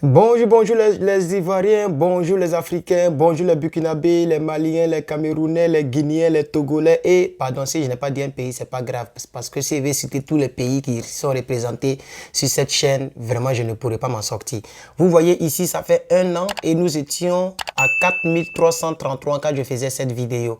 Bonjour, bonjour les Ivoiriens, bonjour les Africains, bonjour les Burkinabés, les Maliens, les Camerounais, les Guinéens, les Togolais et, pardon, si je n'ai pas dit un pays, c'est pas grave, parce que si je vais citer tous les pays qui sont représentés sur cette chaîne, vraiment je ne pourrais pas m'en sortir. Vous voyez ici, ça fait 1 an et nous étions à 4333 quand je faisais cette vidéo.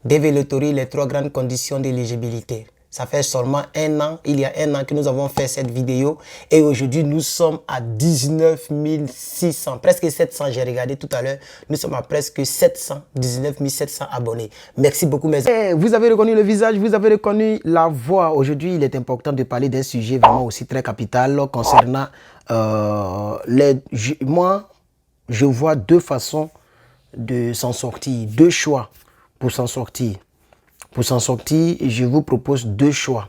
Développer les 3 grandes conditions d'éligibilité. Ça fait seulement 1 an, il y a 1 an que nous avons fait cette vidéo et aujourd'hui nous sommes à 19 600, presque 700, j'ai regardé tout à l'heure, nous sommes à presque 700, 19 700 abonnés. Merci beaucoup mes amis. Vous avez reconnu le visage, vous avez reconnu la voix. Aujourd'hui il est important de parler d'un sujet vraiment aussi très capital concernant moi je vois 2 façons de s'en sortir, 2 choix pour s'en sortir. Pour s'en sortir, je vous propose 2 choix.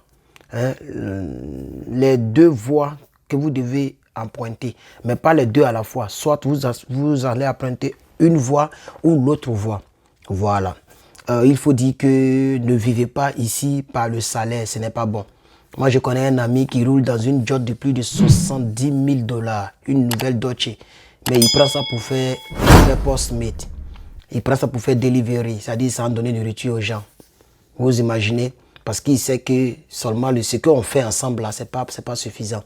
Les 2 voies que vous devez emprunter, mais pas les 2 à la fois. Soit vous allez emprunter une voie ou l'autre voie. Voilà. Il faut dire que ne vivez pas ici par le salaire, ce n'est pas bon. Moi, je connais un ami qui roule dans une Jot de plus de 70 000 $, une nouvelle Dodge. Mais il prend ça pour faire Postmate. Il prend ça pour faire delivery, c'est-à-dire sans donner de nourriture aux gens. Vous imaginez, parce qu'il sait que seulement ce qu'on fait ensemble là, c'est pas suffisant.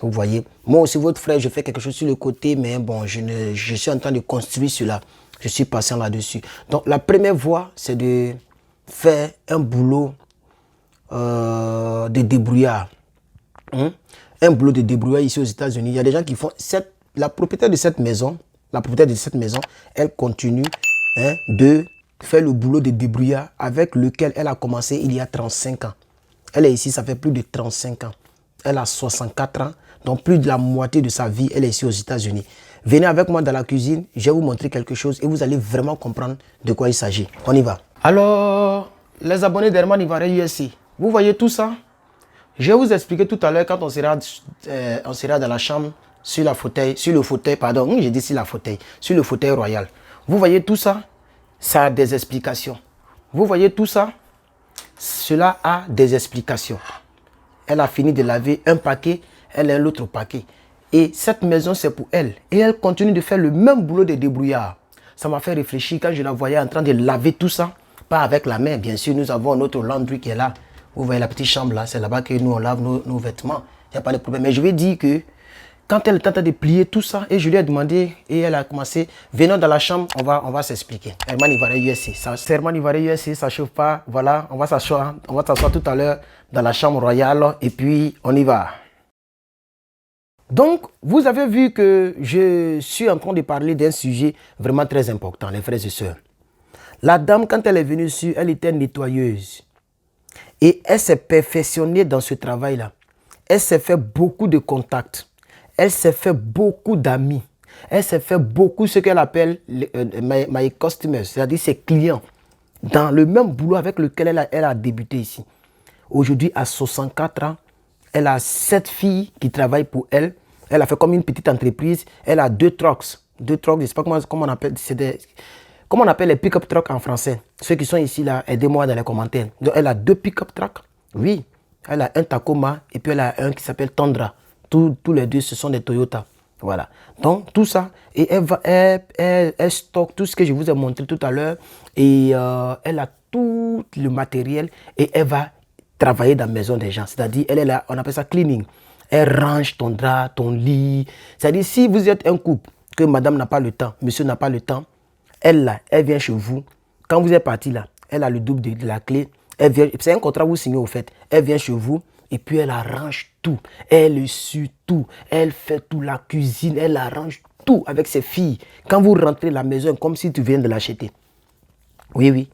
Vous voyez, moi aussi votre frère, je fais quelque chose sur le côté, mais bon, je suis en train de construire cela. Je suis patient là-dessus. Donc la première voie, c'est de faire un boulot de débrouillard. Un boulot de débrouillard ici aux États-Unis. Il y a des gens qui font la propriétaire de cette maison, elle continue de faire le boulot de débrouillard avec lequel elle a commencé il y a 35 ans. Elle est ici, ça fait plus de 35 ans. Elle a 64 ans, donc plus de la moitié de sa vie, elle est ici aux États-Unis. Venez avec moi dans la cuisine, je vais vous montrer quelque chose et vous allez vraiment comprendre de quoi il s'agit. On y va. Alors, les abonnés d'Herman Ivoirien USA, vous voyez tout ça? Je vais vous expliquer tout à l'heure quand on sera dans la chambre sur le fauteuil royal. Vous voyez tout ça? Ça a des explications. Vous voyez tout ça? Cela a des explications. Elle a fini de laver un paquet, elle a l'autre paquet. Et cette maison, c'est pour elle. Et elle continue de faire le même boulot de débrouillard. Ça m'a fait réfléchir quand je la voyais en train de laver tout ça. Pas avec la main, bien sûr, nous avons notre laundry qui est là. Vous voyez la petite chambre là, c'est là-bas que nous on lave nos vêtements. Il n'y a pas de problème. Mais je vais dire que quand elle tente de plier tout ça, et je lui ai demandé, et elle a commencé, venons dans la chambre, on va s'expliquer. Herman Ivoirien USA, Herman Ivoirien USA, ça ne chauffe pas, voilà, on va s'asseoir tout à l'heure dans la chambre royale, et puis on y va. Donc, vous avez vu que je suis en train de parler d'un sujet vraiment très important, les frères et sœurs. La dame, quand elle est venue ici, elle était nettoyeuse. Et elle s'est perfectionnée dans ce travail-là. Elle s'est fait beaucoup de contacts. Elle s'est fait beaucoup d'amis. Elle s'est fait beaucoup ce qu'elle appelle my customers, c'est-à-dire ses clients, dans le même boulot avec lequel elle a débuté ici. Aujourd'hui, à 64 ans, elle a 7 filles qui travaillent pour elle. Elle a fait comme une petite entreprise. Elle a 2 trucks. 2 trucks, je ne sais pas comment on appelle. Comment on appelle les pick-up trucks en français? Ceux qui sont ici, là, aidez-moi dans les commentaires. Donc, elle a 2 pick-up trucks. Oui, elle a un Tacoma et puis elle a un qui s'appelle Tundra. Tous les 2, ce sont des Toyota. Voilà. Donc, tout ça. Et elle stocke tout ce que je vous ai montré tout à l'heure. Et elle a tout le matériel. Et elle va travailler dans la maison des gens. C'est-à-dire, elle est là, on appelle ça cleaning. Elle range ton drap, ton lit. C'est-à-dire, si vous êtes un couple, que madame n'a pas le temps, monsieur n'a pas le temps, elle vient chez vous. Quand vous êtes parti là, elle a le double de la clé. C'est un contrat que vous signez au fait. Elle vient chez vous. Et puis elle arrange tout, elle essuie tout, elle fait tout, la cuisine, elle arrange tout avec ses filles. Quand vous rentrez à la maison, comme si tu viens de l'acheter. Oui, oui.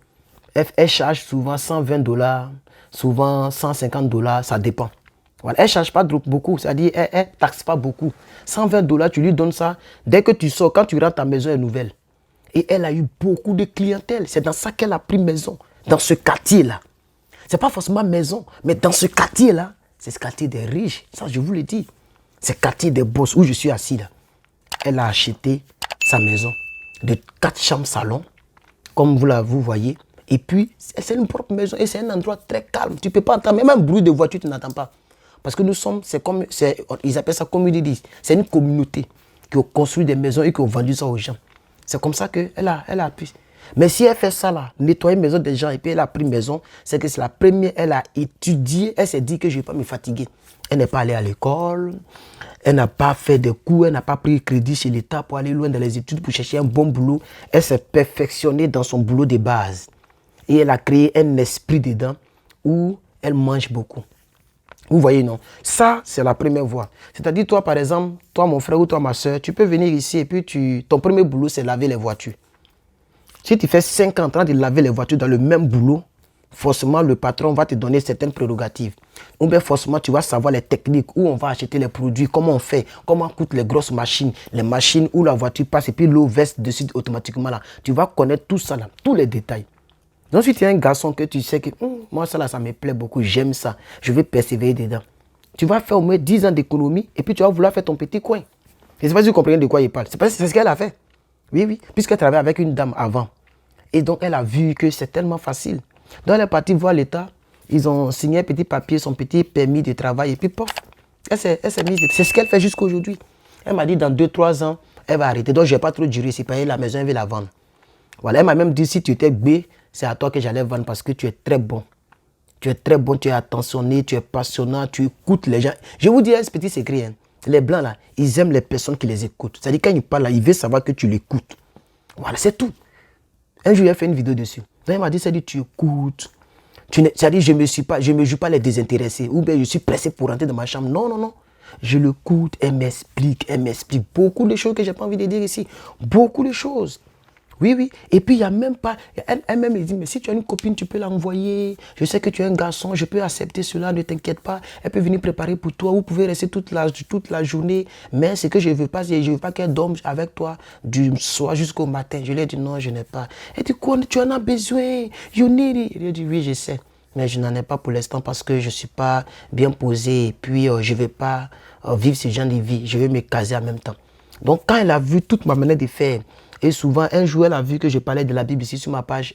Elle charge souvent 120 $, souvent 150 $, ça dépend. Voilà. Elle ne charge pas beaucoup, c'est-à-dire elle ne taxe pas beaucoup. 120 $, tu lui donnes ça. Dès que tu sors, quand tu rentres, ta maison est nouvelle. Et elle a eu beaucoup de clientèle. C'est dans ça qu'elle a pris maison, dans ce quartier-là. Ce n'est pas forcément maison, mais dans ce quartier-là, c'est ce quartier des riches. Ça, je vous le dis. C'est le quartier des boss où je suis assis là. Elle a acheté sa maison de 4 chambres salon, comme vous voyez. Et puis, c'est une propre maison et c'est un endroit très calme. Tu ne peux pas entendre, même un bruit de voiture, tu n'entends pas. Parce que nous sommes, ils appellent ça community. C'est une communauté. qui ont construit des maisons et qui ont vendu ça aux gens. C'est comme ça qu'elle a pu. Mais si elle fait ça là, nettoyer la maison des gens et puis elle a pris maison, c'est que c'est la première, elle a étudié, elle s'est dit que je ne vais pas me fatiguer. Elle n'est pas allée à l'école, elle n'a pas fait de cours, elle n'a pas pris crédit chez l'État pour aller loin dans les études pour chercher un bon boulot. Elle s'est perfectionnée dans son boulot de base. Et elle a créé un esprit dedans où elle mange beaucoup. Vous voyez, non? Ça, c'est la première voie. C'est-à-dire, toi, par exemple, toi, mon frère ou toi, ma soeur, tu peux venir ici et puis ton premier boulot, c'est laver les voitures. Si tu fais 5 ans en train de laver les voitures dans le même boulot, forcément, le patron va te donner certaines prérogatives. Ou bien, forcément, tu vas savoir les techniques, où on va acheter les produits, comment on fait, comment coûtent les grosses machines, les machines où la voiture passe et puis l'eau verse dessus automatiquement. Là. Tu vas connaître tout ça, là, tous les détails. Donc, si tu es un garçon que tu sais que moi, ça, là, ça me plaît beaucoup, j'aime ça, je vais persévérer dedans. Tu vas faire au moins 10 ans d'économie et puis tu vas vouloir faire ton petit coin. Je ne sais pas si vous comprenez de quoi il parle. C'est ce qu'elle a fait. Oui, oui, puisqu'elle travaillait avec une dame avant. Et donc, elle a vu que c'est tellement facile. Donc, elle est partie voir l'État. Ils ont signé un petit papier, son petit permis de travail. Et puis, pof, elle s'est mise. C'est ce qu'elle fait jusqu'à aujourd'hui. Elle m'a dit, dans 2-3 ans, elle va arrêter. Donc, je ne vais pas trop durer. Si payer la maison, elle veut la vendre. Voilà, elle m'a même dit, si tu étais B, c'est à toi que j'allais vendre parce que tu es très bon. Tu es très bon, tu es attentionné, tu es passionnant, tu écoutes les gens. Je vous dis un petit secret. Hein. Les Blancs, là, ils aiment les personnes qui les écoutent. C'est-à-dire, quand ils parlent, là, ils veulent savoir que tu l'écoutes. Voilà, c'est tout. Un jour, il a fait une vidéo dessus. Donc, il m'a dit, ça dit, tu écoutes. C'est-à-dire, je ne me joue pas les désintéressés. Ou bien, je suis pressé pour rentrer dans ma chambre. Non, non, non. Je l'écoute, elle m'explique beaucoup de choses que je n'ai pas envie de dire ici. Beaucoup de choses. Oui, oui. Et puis, il n'y a même pas... Elle-même, elle dit, mais si tu as une copine, tu peux l'envoyer. Je sais que tu es un garçon, je peux accepter cela, ne t'inquiète pas. Elle peut venir préparer pour toi. Vous pouvez rester toute la journée. Mais ce que je ne veux pas, c'est je veux pas qu'elle dorme avec toi du soir jusqu'au matin. Je lui ai dit, non, je n'ai pas. Elle dit, quoi, tu en as besoin. You need it. Il a dit, oui, je sais. Mais je n'en ai pas pour l'instant parce que je ne suis pas bien posé. Et puis, je ne vais pas vivre ce genre de vie. Je vais me caser en même temps. Donc, quand elle a vu toute ma manière de faire, et souvent, un jour, elle a vu que je parlais de la Bible ici sur ma page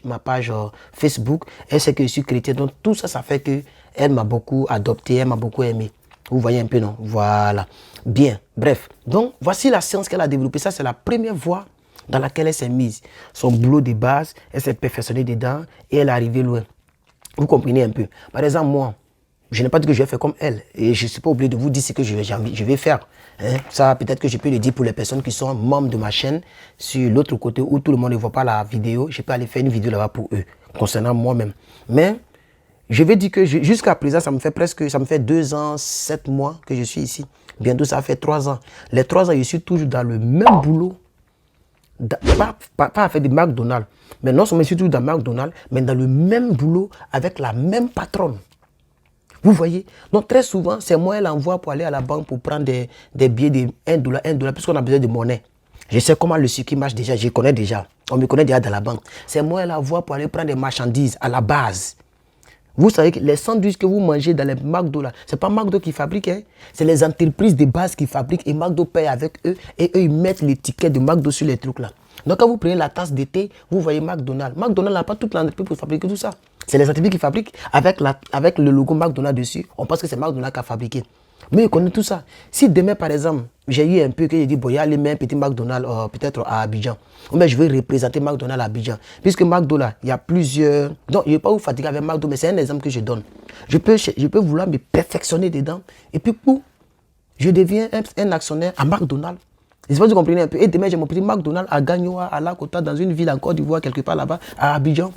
Facebook. Elle sait que je suis chrétien. Donc, tout ça, ça fait qu'elle m'a beaucoup adopté, elle m'a beaucoup aimé. Vous voyez un peu, non? Voilà. Bien. Bref. Donc, voici la science qu'elle a développée. Ça, c'est la première voie dans laquelle elle s'est mise. Son boulot de base, elle s'est perfectionnée dedans et elle est arrivée loin. Vous comprenez un peu? Par exemple, moi, je n'ai pas dit que je vais faire comme elle. Et je ne suis pas obligé de vous dire ce que je vais faire. Hein? Ça, peut-être que je peux le dire pour les personnes qui sont membres de ma chaîne. Sur l'autre côté où tout le monde ne voit pas la vidéo, je peux aller faire une vidéo là-bas pour eux, concernant moi-même. Mais je vais dire que jusqu'à présent, ça me fait 2 ans, 7 mois que je suis ici. Bientôt, ça fait 3 ans. Les 3 ans, je suis toujours dans le même boulot. Pas à faire des McDonald's. Mais non seulement je suis toujours dans McDonald's, mais dans le même boulot avec la même patronne. Vous voyez? Donc, très souvent, c'est moi elle envoie pour aller à la banque pour prendre des billets de 1 dollar, puisqu'on a besoin de monnaie. Je sais comment le circuit marche déjà, je connais déjà. On me connaît déjà dans la banque. C'est moi elle envoie pour aller prendre des marchandises à la base. Vous savez que les sandwichs que vous mangez dans les McDo, ce n'est pas McDo qui fabrique, hein? C'est les entreprises de base qui fabriquent et McDo paye avec eux et eux, ils mettent l'étiquette de McDo sur les trucs là. Donc, quand vous prenez la tasse de thé, vous voyez McDonald's. McDonald's n'a pas toute l'entreprise pour fabriquer tout ça. C'est les entreprises qui fabriquent avec le logo McDonald's dessus. On pense que c'est McDonald's qui a fabriqué. Mais ils connaissent tout ça. Si demain, par exemple, j'ai eu un peu que j'ai dit, bon, il y a les mêmes petits McDonald's peut-être à Abidjan. Mais je vais représenter McDonald's à Abidjan. Puisque McDo, là, il y a plusieurs... Donc, je ne vais pas vous fatiguer avec McDo, mais c'est un exemple que je donne. Je peux vouloir me perfectionner dedans. Et puis, je deviens un actionnaire à McDonald's. Je sais pas si vous comprenez un peu. Et demain, j'ai mon petit McDonald's à Gagnoa, à Lakota, dans une ville en Côte d'Ivoire, quelque part là-bas, à Abidjan.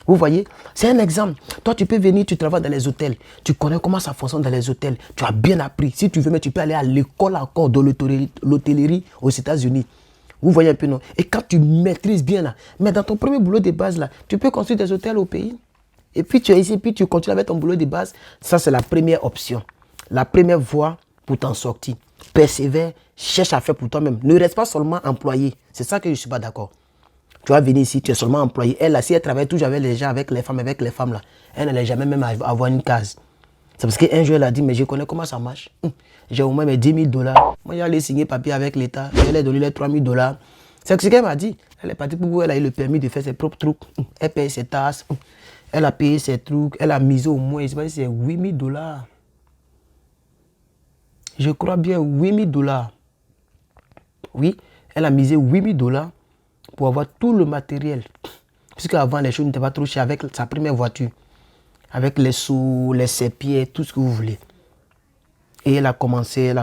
Vous voyez? C'est un exemple. Toi, tu peux venir, tu travailles dans les hôtels. Tu connais comment ça fonctionne dans les hôtels. Tu as bien appris. Si tu veux, mais tu peux aller à l'école encore de l'hôtellerie aux États-Unis. Vous voyez un peu, non? Et quand tu maîtrises bien là, mais dans ton premier boulot de base là, tu peux construire des hôtels au pays. Et puis tu es ici, puis tu continues avec ton boulot de base. Ça, c'est la première option. La première voie pour t'en sortir. Persévère, cherche à faire pour toi-même. Ne reste pas seulement employé. C'est ça que je ne suis pas d'accord. Tu vas venir ici, tu es seulement employé. Elle, là, si elle travaille toujours avec les gens, avec les femmes là, elle n'allait jamais même avoir une case. C'est parce qu'un jour, elle a dit, mais je connais comment ça marche. J'ai au moins mes 10 000 dollars. Moi, j'allais signer papier avec l'État. Je lui ai donné les 3 000 dollars. C'est ce qu'elle m'a dit. Elle est partie pour vous, elle a eu le permis de faire ses propres trucs. Elle paye ses tasses. Elle a payé ses trucs. Elle a misé au moins, je sais pas si c'est 8 000 dollars. Je crois bien 8 000 dollars. Oui, elle a misé 8 000 $ pour avoir tout le matériel. Puisque avant, les choses n'étaient pas trop chères avec sa première voiture. Avec les seaux, les sépiers, tout ce que vous voulez. Et elle a commencé.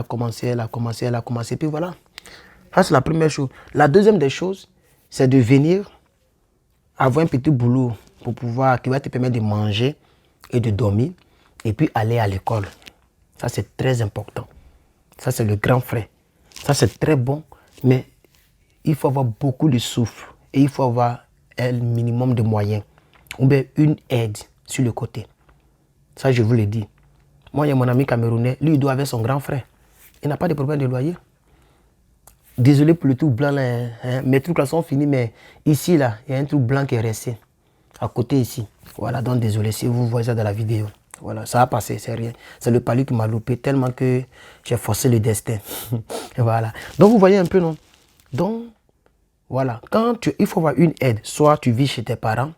Puis voilà. Ça, c'est la première chose. La deuxième des choses, c'est de venir avoir un petit boulot pour pouvoir, qui va te permettre de manger et de dormir. Et puis aller à l'école. Ça, c'est très important. Ça, c'est le grand frère. Ça, c'est très bon. Mais il faut avoir beaucoup de souffle. Et il faut avoir un minimum de moyens. Ou bien une aide sur le côté. Ça, je vous le dis. Moi, il y a mon ami camerounais. Lui, il doit avec son grand frère. Il n'a pas de problème de loyer. Désolé pour le truc blanc là. Hein. Mes trucs là sont finis. Mais ici, là, il y a un truc blanc qui est resté. À côté ici. Voilà, donc désolé si vous voyez ça dans la vidéo. Voilà, ça a passé, c'est rien. C'est le palu qui m'a loupé tellement que j'ai forcé le destin. Voilà. Donc, vous voyez un peu, non? Donc, voilà. Il faut avoir une aide. Soit tu vis chez tes parents.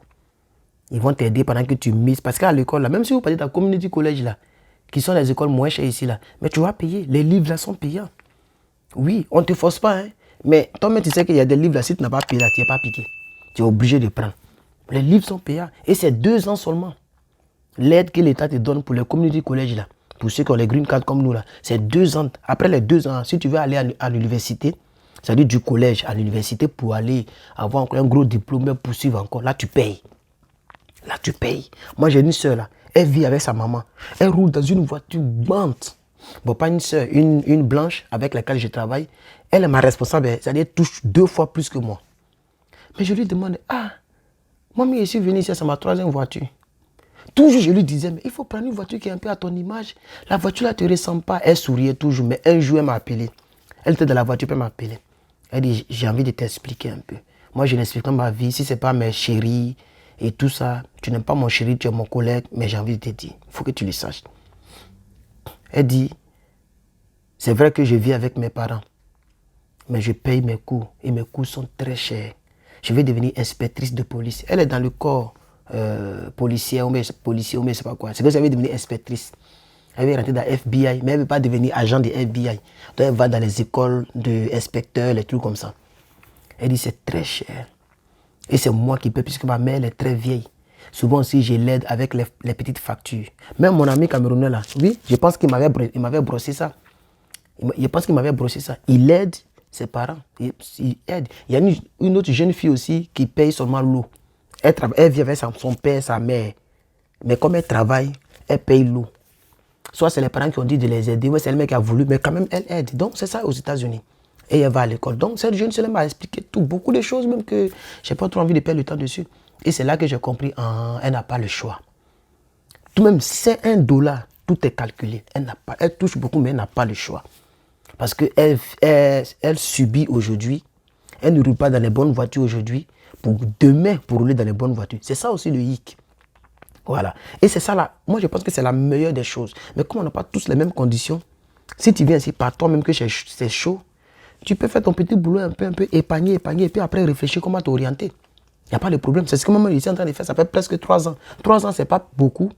Ils vont t'aider pendant que tu mises. Parce qu'à l'école, là, même si vous partez dans la community college, là, qui sont les écoles moins chères ici, là, mais tu vas payer. Les livres, là, sont payants. Oui, on ne te force pas, hein. Mais toi-même, tu sais qu'il y a des livres, là, si tu n'as pas payé, là, tu n'es pas piqué. Tu es obligé de prendre. Les livres sont payants. Et c'est 2 ans seulement. L'aide que l'État te donne pour les community college, là, pour ceux qui ont les green cards comme nous, là, c'est 2 ans. Après les 2 ans, si tu veux aller à l'université, c'est-à-dire du collège à l'université pour aller avoir encore un gros diplôme, poursuivre encore, là, tu payes. Là, tu payes. Moi, j'ai une soeur, là. Elle vit avec sa maman. Elle roule dans une voiture bante. Bon, pas une soeur, une blanche avec laquelle je travaille. Elle est ma responsable. C'est-à-dire, elle touche 2 fois plus que moi. Mais je lui demande, moi, je suis venu ici, c'est ma 3e voiture. Toujours, je lui disais, mais il faut prendre une voiture qui est un peu à ton image. La voiture là ne te ressemble pas. Elle souriait toujours, mais un jour, elle m'a appelé. Elle était dans la voiture, elle m'a appelé. Elle dit, j'ai envie de t'expliquer un peu. Moi, je n'explique pas ma vie. Si ce n'est pas mes chéris et tout ça, tu n'aimes pas mon chéri, tu es mon collègue, mais j'ai envie de te dire, il faut que tu le saches. Elle dit, c'est vrai que je vis avec mes parents, mais je paye mes coûts et mes coûts sont très chers. Je vais devenir inspectrice de police. Elle est dans le corps policier, ou je ne sais pas quoi. C'est que j'avais devenir inspectrice. Elle veut rentrer dans FBI, mais elle ne veut pas devenir agent de FBI. Donc elle va dans les écoles d'inspecteurs, les trucs comme ça. Elle dit c'est très cher. Et c'est moi qui paie, puisque ma mère elle est très vieille. Souvent aussi, je l'aide avec les petites factures. Même mon ami camerounais là, oui, je pense qu'il m'avait brossé ça. Je pense qu'il m'avait brossé ça. Il aide ses parents. Il aide. Il y a une autre jeune fille aussi qui paye seulement l'eau. Elle vit avec son père, sa mère. Mais comme elle travaille, elle paye l'eau. Soit c'est les parents qui ont dit de les aider, ou c'est le mec qui a voulu, mais quand même elle aide. Donc c'est ça aux États-Unis. Et elle va à l'école. Donc cette jeune fille m'a expliqué beaucoup de choses, même que je n'ai pas trop envie de perdre le temps dessus. Et c'est là que j'ai compris, elle n'a pas le choix. Tout même si c'est $1, tout est calculé. Elle touche beaucoup, mais elle n'a pas le choix. Parce qu'elle subit aujourd'hui. Elle ne roule pas dans les bonnes voitures aujourd'hui. Pour demain, pour rouler dans les bonnes voitures. C'est ça aussi le hic. Voilà. Et c'est ça là. Moi, je pense que c'est la meilleure des choses. Mais comme on n'a pas tous les mêmes conditions, si tu viens ici par toi-même que c'est chaud, tu peux faire ton petit boulot un peu, épargner, et puis après réfléchir comment t'orienter. Il n'y a pas de problème. C'est ce que moi, je suis en train de faire. Ça fait presque 3 ans. 3 ans, ce n'est pas beaucoup.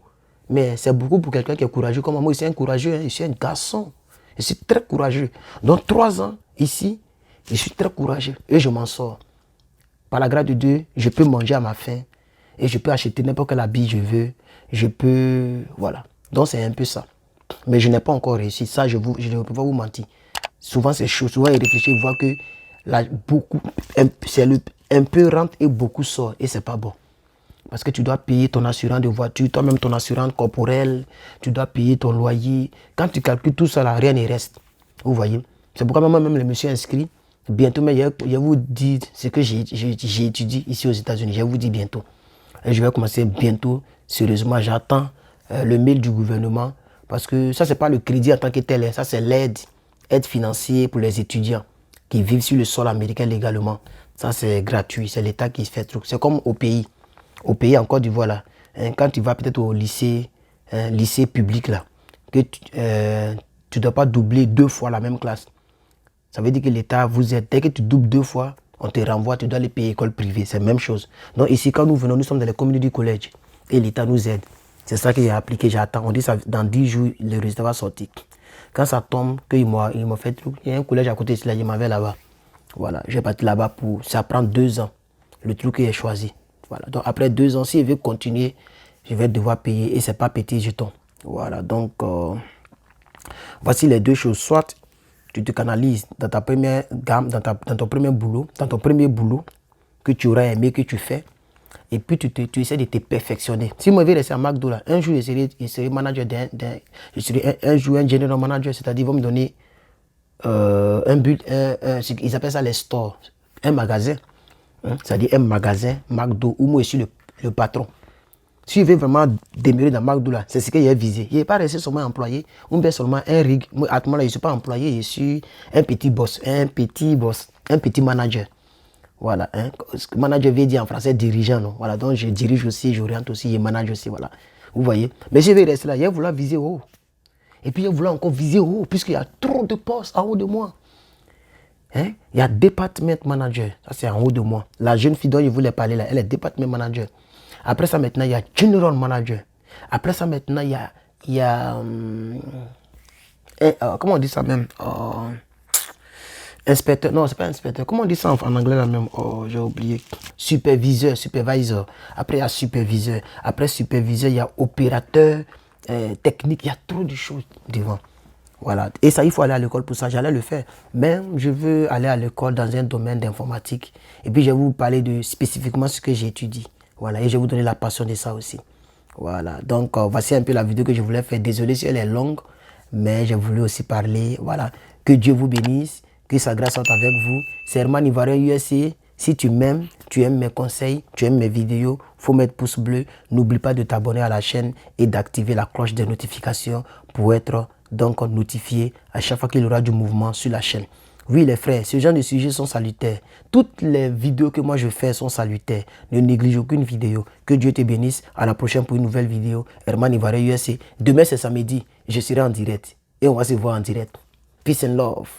Mais c'est beaucoup pour quelqu'un qui est courageux. Comme moi, je suis un courageux. Hein. Je suis un garçon. Je suis très courageux. Donc 3 ans ici, je suis très courageux. Et je m'en sors. Par la grâce de Dieu, je peux manger à ma faim. Et je peux acheter n'importe quel habit je veux. Je peux... Voilà. Donc c'est un peu ça. Mais je n'ai pas encore réussi. Ça, je ne peux pas vous mentir. Souvent c'est chaud. Souvent il réfléchit, il voit que là, un peu rentre et beaucoup sort. Et c'est pas bon. Parce que tu dois payer ton assurance de voiture, toi-même ton assurance corporelle. Tu dois payer ton loyer. Quand tu calcules tout ça, là, rien ne reste. Vous voyez. C'est pourquoi moi-même, je me suis inscrit. Bientôt, mais je vais vous dire ce que j'ai étudié ici aux États-Unis. Je vais vous dire bientôt. Et je vais commencer bientôt. Sérieusement, j'attends le mail du gouvernement. Parce que ça, ce n'est pas le crédit en tant que tel. Ça, c'est l'aide financière pour les étudiants qui vivent sur le sol américain légalement. Ça, c'est gratuit. C'est l'État qui fait le truc. C'est comme au pays. Au pays, en Côte d'Ivoire, là. Quand tu vas peut-être au lycée, lycée public, là, que tu ne dois pas doubler 2 fois la même classe. Ça veut dire que l'État vous aide. Dès que tu doubles 2 fois, on te renvoie, tu dois aller payer école privée. C'est la même chose. Donc ici, quand nous venons, nous sommes dans les community college. Et l'État nous aide. C'est ça qu'il a appliqué. J'attends. On dit ça dans 10 jours, le résultat va sortir. Quand ça tombe, qu'ils m'ont fait truc, il y a un collège à côté ici, là, je m'en vais là-bas. Voilà, je vais partir là-bas pour... Ça prend 2 ans, le truc que j'ai choisi. Voilà, donc après 2 ans, si je veux continuer, je vais devoir payer et c'est pas petit jeton. Voilà, donc voici les deux choses. Soit tu te canalises dans ta première gamme, dans ton premier boulot que tu aurais aimé, que tu fais, et puis tu essaies de te perfectionner. Si moi je vais rester à McDo, là, un jour je serai manager je serai un jour un general manager, c'est-à-dire ils vont me donner ils appellent ça les stores, un magasin, hein, c'est-à-dire un magasin McDo où moi je suis le patron. Si je veux vraiment demeurer dans McDo, là, c'est ce que j'ai visé. Je n'ai pas resté seulement employé, ou bien seulement un rig. Moi, à ce moment-là, je ne suis pas employé, je suis un petit boss, un petit manager. Voilà, hein. Manager veut dire en français dirigeant, non? Voilà, donc je dirige aussi, j'oriente aussi, je manage aussi, voilà. Vous voyez? Mais je vais rester là, je vais vouloir viser haut. Et puis je vais vouloir encore viser haut, puisqu'il y a trop de postes en haut de moi. Hein? Il y a département manager, ça c'est en haut de moi. La jeune fille dont je voulais parler là, elle est département manager. Après ça maintenant, il y a general manager. Après ça maintenant, il y a comment on dit ça même? Inspecteur, non, c'est pas inspecteur. Comment on dit ça en anglais là même? Oh, j'ai oublié. Supervisor. Après, il y a superviseur. Après superviseur, il y a opérateur, technique. Il y a trop de choses devant. Voilà. Et ça, il faut aller à l'école pour ça. J'allais le faire. Mais je veux aller à l'école dans un domaine d'informatique. Et puis, je vais vous parler de spécifiquement ce que j'ai étudié. Voilà. Et je vais vous donner la passion de ça aussi. Voilà. Donc, voici un peu la vidéo que je voulais faire. Désolé si elle est longue, mais j'ai voulu aussi parler. Voilà. Que Dieu vous bénisse. Que sa grâce soit avec vous. C'est Herman Ivoirien USA. Si tu m'aimes, tu aimes mes conseils, tu aimes mes vidéos, faut mettre pouce bleu. N'oublie pas de t'abonner à la chaîne et d'activer la cloche de notification pour être donc notifié à chaque fois qu'il y aura du mouvement sur la chaîne. Oui les frères, ce genre de sujets sont salutaires. Toutes les vidéos que moi je fais sont salutaires. Ne néglige aucune vidéo. Que Dieu te bénisse. À la prochaine pour une nouvelle vidéo. Herman Ivoirien USA. Demain c'est samedi. Je serai en direct. Et on va se voir en direct. Peace and love.